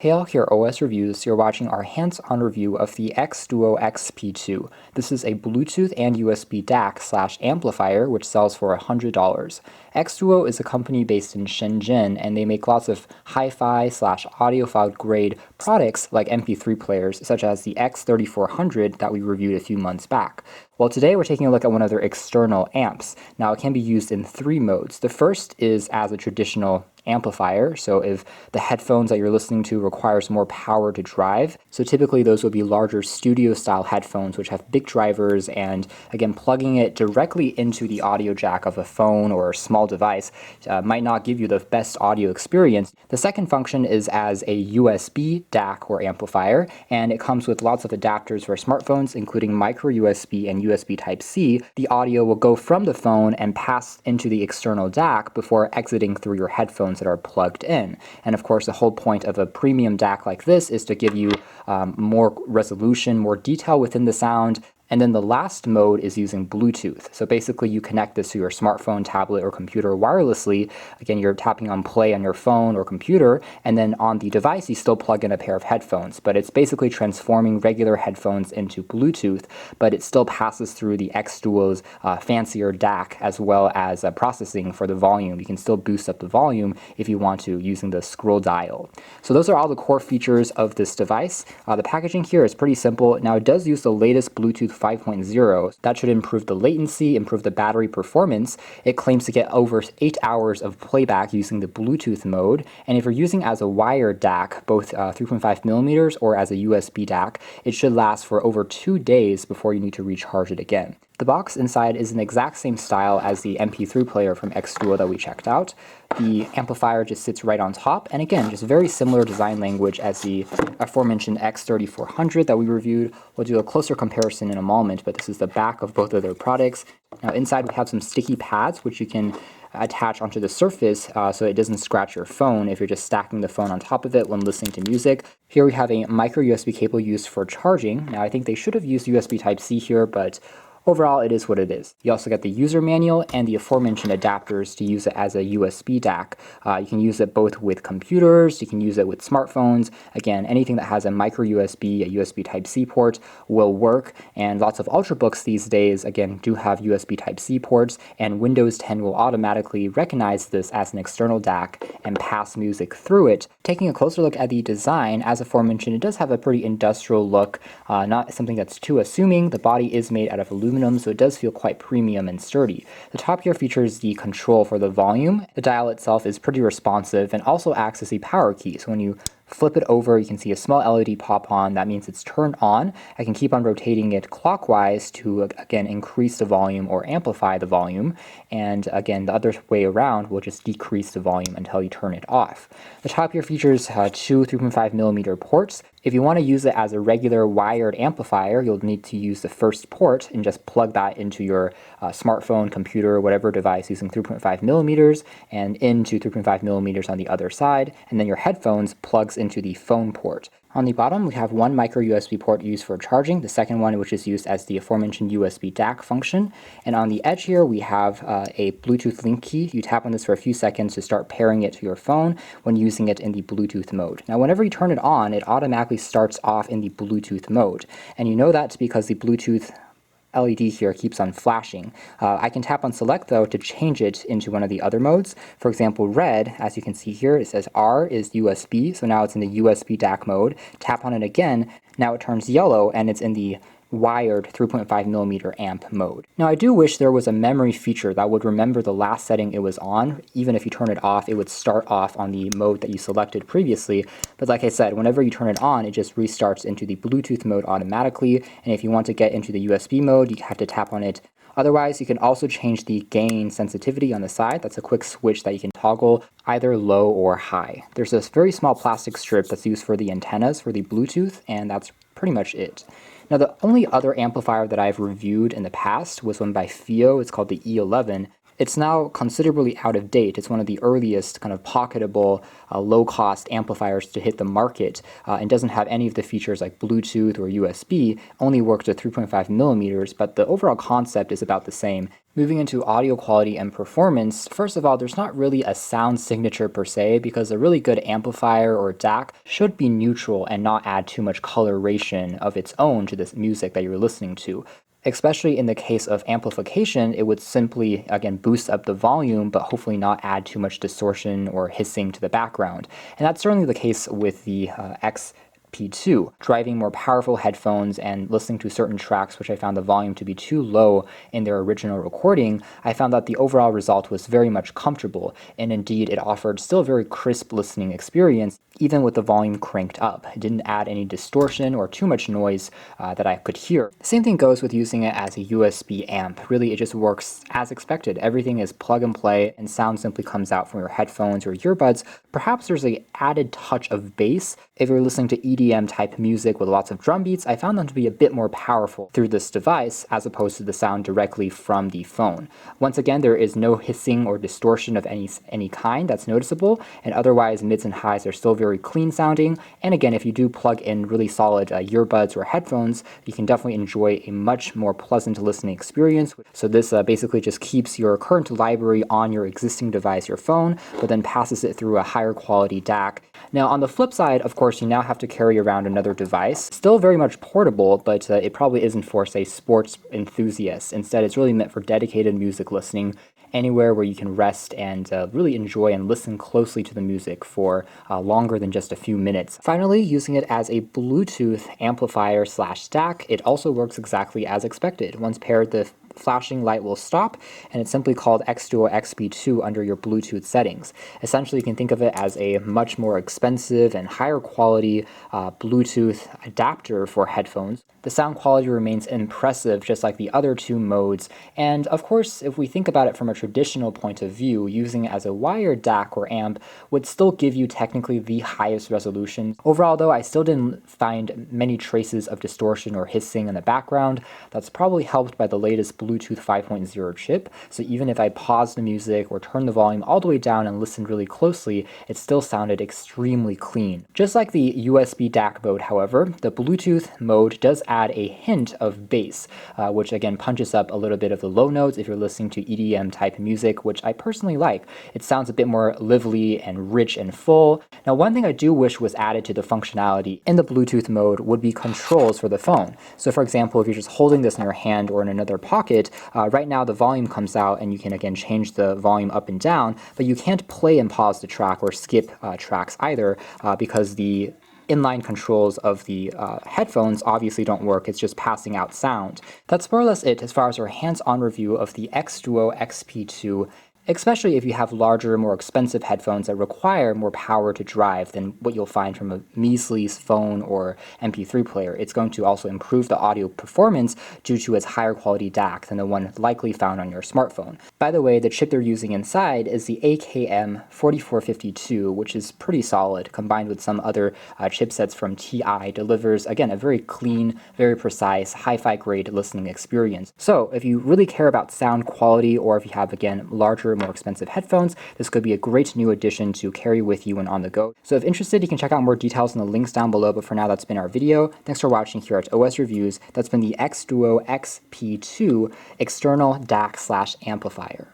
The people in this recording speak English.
Hey all, here are OS Reviews. You're watching our hands-on review of the XDuoo XP-2. This is a Bluetooth and USB DAC/amplifier which sells for $100. XDuoo is a company based in Shenzhen, and they make lots of hi-fi/audiophile grade products like MP3 players, such as the X3400 that we reviewed a few months back. Well, today we're taking a look at one of their external amps. Now, it can be used in three modes. The first is as a traditional amplifier, so if the headphones that you're listening to requires more power to drive, so typically those would be larger studio style headphones which have big drivers, and again, plugging it directly into the audio jack of a phone or a small device might not give you the best audio experience. The second function is as a USB DAC or amplifier, and it comes with lots of adapters for smartphones, including micro USB and USB Type-C. The audio will go from the phone and pass into the external DAC before exiting through your headphones that are plugged in. And of course, the whole point of a premium DAC like this is to give you more resolution, more detail within the sound. And then the last mode is using Bluetooth. So basically you connect this to your smartphone, tablet, or computer wirelessly. Again, you're tapping on play on your phone or computer, and then on the device you still plug in a pair of headphones. But it's basically transforming regular headphones into Bluetooth, but it still passes through the XDuoo's fancier DAC as well as processing for the volume. You can still boost up the volume if you want to using the scroll dial. So those are all the core features of this device. The packaging here is pretty simple. Now it does use the latest Bluetooth 5.0. That should improve the latency, improve the battery performance. It claims to get over 8 hours of playback using the Bluetooth mode, and if you're using as a wired DAC, both 3.5 millimeters or as a USB DAC, it should last for over 2 days before you need to recharge it again. The box inside is an exact same style as the MP3 player from XDuoo that we checked out. The amplifier just sits right on top, and again, just very similar design language as the aforementioned X3400 that we reviewed. We'll do a closer comparison in a moment, but this is the back of both of their products. Now inside we have some sticky pads which you can attach onto the surface so it doesn't scratch your phone if you're just stacking the phone on top of it when listening to music. Here we have a micro USB cable used for charging. Now I think they should have used USB Type-C here, but overall, it is what it is. You also get the user manual and the aforementioned adapters to use it as a USB DAC. You can use it both with computers, you can use it with smartphones. Again, anything that has a micro USB, a USB Type-C port will work, and lots of Ultrabooks these days, again, do have USB Type-C ports, and Windows 10 will automatically recognize this as an external DAC and pass music through it. Taking a closer look at the design, as aforementioned, it does have a pretty industrial look, not something that's too assuming. The body is made out of aluminum, so it does feel quite premium and sturdy. The top here features the control for the volume. The dial itself is pretty responsive and also acts as a power key. So when you flip it over, you can see a small LED pop on. That means it's turned on. I can keep on rotating it clockwise to, again, increase the volume or amplify the volume. And again, the other way around will just decrease the volume until you turn it off. The top here features two 3.5 millimeter ports. If you want to use it as a regular wired amplifier, you'll need to use the first port and just plug that into your smartphone, computer, whatever device using 3.5 millimeters and into 3.5 millimeters on the other side. And then your headphones plugs into the phone port. On the bottom, we have one micro USB port used for charging, the second one which is used as the aforementioned USB DAC function. And on the edge here, we have a Bluetooth link key. You tap on this for a few seconds to start pairing it to your phone when using it in the Bluetooth mode. Now, whenever you turn it on, it automatically starts off in the Bluetooth mode. And you know that's because the Bluetooth LED here keeps on flashing. I can tap on select though to change it into one of the other modes. For example, red, as you can see here, it says R is USB, so now it's in the USB DAC mode. Tap on it again, now it turns yellow and it's in the wired 3.5 millimeter amp mode. Now I do wish there was a memory feature that would remember the last setting it was on. Even if you turn it off, it would start off on the mode that you selected previously. But like I said, whenever you turn it on, it just restarts into the Bluetooth mode automatically. And if you want to get into the USB mode, you have to tap on it. Otherwise, you can also change the gain sensitivity on the side. That's a quick switch that you can toggle either low or high. There's this very small plastic strip that's used for the antennas for the Bluetooth, and that's pretty much it. Now, the only other amplifier that I've reviewed in the past was one by FIO. It's called the E11. It's now considerably out of date. It's one of the earliest kind of pocketable, low-cost amplifiers to hit the market, and doesn't have any of the features like Bluetooth or USB, only works at 3.5 millimeters, but the overall concept is about the same. Moving into audio quality and performance, first of all, there's not really a sound signature per se, because a really good amplifier or DAC should be neutral and not add too much coloration of its own to this music that you're listening to. Especially in the case of amplification, it would simply, again, boost up the volume, but hopefully not add too much distortion or hissing to the background. And that's certainly the case with the XP-2. Driving more powerful headphones and listening to certain tracks which I found the volume to be too low in their original recording, I found that the overall result was very much comfortable, and indeed it offered still a very crisp listening experience, even with the volume cranked up. It didn't add any distortion or too much noise that I could hear. Same thing goes with using it as a USB amp. Really, it just works as expected. Everything is plug and play, and sound simply comes out from your headphones or earbuds. Perhaps there's an added touch of bass. If you're listening to EDM type music with lots of drum beats, I found them to be a bit more powerful through this device as opposed to the sound directly from the phone. Once again, there is no hissing or distortion of any kind that's noticeable, and otherwise mids and highs are still very clean sounding. And again, if you do plug in really solid earbuds or headphones, you can definitely enjoy a much more pleasant listening experience. So this basically just keeps your current library on your existing device, your phone, but then passes it through a higher quality DAC. Now on the flip side, of course, you now have to carry around another device. Still very much portable, but it probably isn't for, say, sports enthusiasts. Instead, it's really meant for dedicated music listening, anywhere where you can rest and really enjoy and listen closely to the music for longer than just a few minutes. Finally, using it as a Bluetooth amplifier slash DAC, it also works exactly as expected. Once paired, the flashing light will stop, and it's simply called XDuoo XP-2 under your Bluetooth settings. Essentially, you can think of it as a much more expensive and higher quality Bluetooth adapter for headphones. The sound quality remains impressive, just like the other two modes, and of course, if we think about it from a traditional point of view, using it as a wired DAC or amp would still give you technically the highest resolution. Overall though, I still didn't find many traces of distortion or hissing in the background. That's probably helped by the latest Bluetooth 5.0 chip, so even if I paused the music or turned the volume all the way down and listened really closely, it still sounded extremely clean. Just like the USB DAC mode, however, the Bluetooth mode does add a hint of bass, which again punches up a little bit of the low notes if you're listening to EDM type music, which I personally like. It sounds a bit more lively and rich and full. Now, one thing I do wish was added to the functionality in the Bluetooth mode would be controls for the phone. So for example, if you're just holding this in your hand or in another pocket, right now the volume comes out and you can again change the volume up and down, but you can't play and pause the track or skip tracks either, because the inline controls of the headphones obviously don't work. It's just passing out sound. That's more or less it as far as our hands-on review of the XDuoo XP-2, especially if you have larger, more expensive headphones that require more power to drive than what you'll find from a measly phone or MP3 player. It's going to also improve the audio performance due to its higher quality DAC than the one likely found on your smartphone. By the way, the chip they're using inside is the AKM4452, which is pretty solid. Combined with some other chipsets from TI, delivers, again, a very clean, very precise, hi-fi grade listening experience. So if you really care about sound quality, or if you have, again, larger, more expensive headphones, this could be a great new addition to carry with you when on the go. So if interested, you can check out more details in the links down below, but for now, that's been our video. Thanks for watching here at OS Reviews. That's been the XDuoo XP-2 external DAC/amplifier.